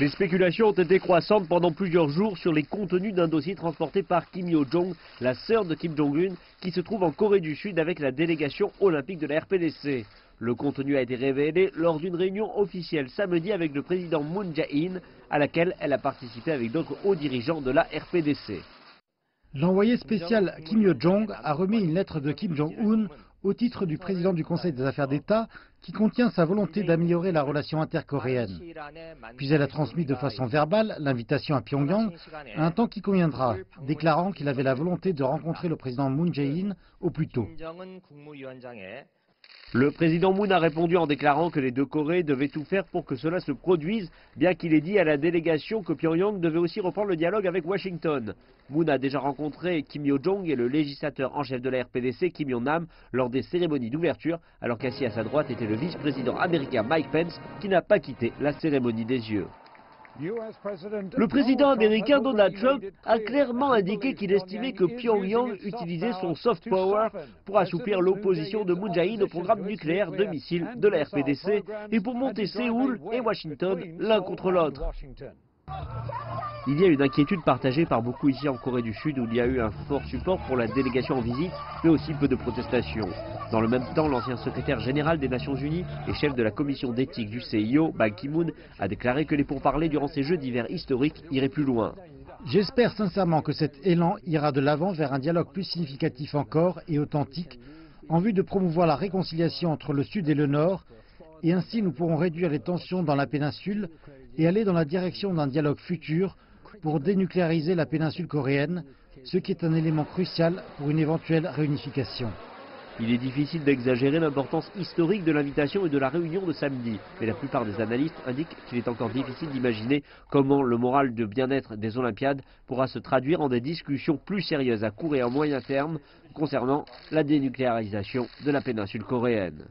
Les spéculations ont été croissantes pendant plusieurs jours sur les contenus d'un dossier transporté par Kim Yo-jong, la sœur de Kim Jong-un, qui se trouve en Corée du Sud avec la délégation olympique de la RPDC. Le contenu a été révélé lors d'une réunion officielle samedi avec le président Moon Jae-in, à laquelle elle a participé avec d'autres hauts dirigeants de la RPDC. L'envoyé spécial Kim Yo-jong a remis une lettre de Kim Jong-un au titre du président du Conseil des affaires d'État qui contient sa volonté d'améliorer la relation intercoréenne. Puis elle a transmis de façon verbale l'invitation à Pyongyang à un temps qui conviendra, déclarant qu'il avait la volonté de rencontrer le président Moon Jae-in au plus tôt. Le président Moon a répondu en déclarant que les deux Corées devaient tout faire pour que cela se produise, bien qu'il ait dit à la délégation que Pyongyang devait aussi reprendre le dialogue avec Washington. Moon a déjà rencontré Kim Yo-jong et le législateur en chef de la RPDC, Kim Yo-nam, lors des cérémonies d'ouverture, alors qu'assis à sa droite était le vice-président américain Mike Pence, qui n'a pas quitté la cérémonie des yeux. Le président américain Donald Trump a clairement indiqué qu'il estimait que Pyongyang utilisait son soft power pour assouplir l'opposition de Moon Jae-in au programme nucléaire de missiles de la RPDC et pour monter Séoul et Washington l'un contre l'autre. Il y a une inquiétude partagée par beaucoup ici en Corée du Sud où il y a eu un fort support pour la délégation en visite, mais aussi peu de protestations. Dans le même temps, l'ancien secrétaire général des Nations Unies et chef de la commission d'éthique du CIO, Ban Ki-moon, a déclaré que les pourparlers durant ces Jeux d'hiver historiques iraient plus loin. J'espère sincèrement que cet élan ira de l'avant vers un dialogue plus significatif encore et authentique en vue de promouvoir la réconciliation entre le Sud et le Nord, et ainsi nous pourrons réduire les tensions dans la péninsule et aller dans la direction d'un dialogue futur pour dénucléariser la péninsule coréenne, ce qui est un élément crucial pour une éventuelle réunification. Il est difficile d'exagérer l'importance historique de l'invitation et de la réunion de samedi, mais la plupart des analystes indiquent qu'il est encore difficile d'imaginer comment le moral de bien-être des Olympiades pourra se traduire en des discussions plus sérieuses à court et à moyen terme concernant la dénucléarisation de la péninsule coréenne.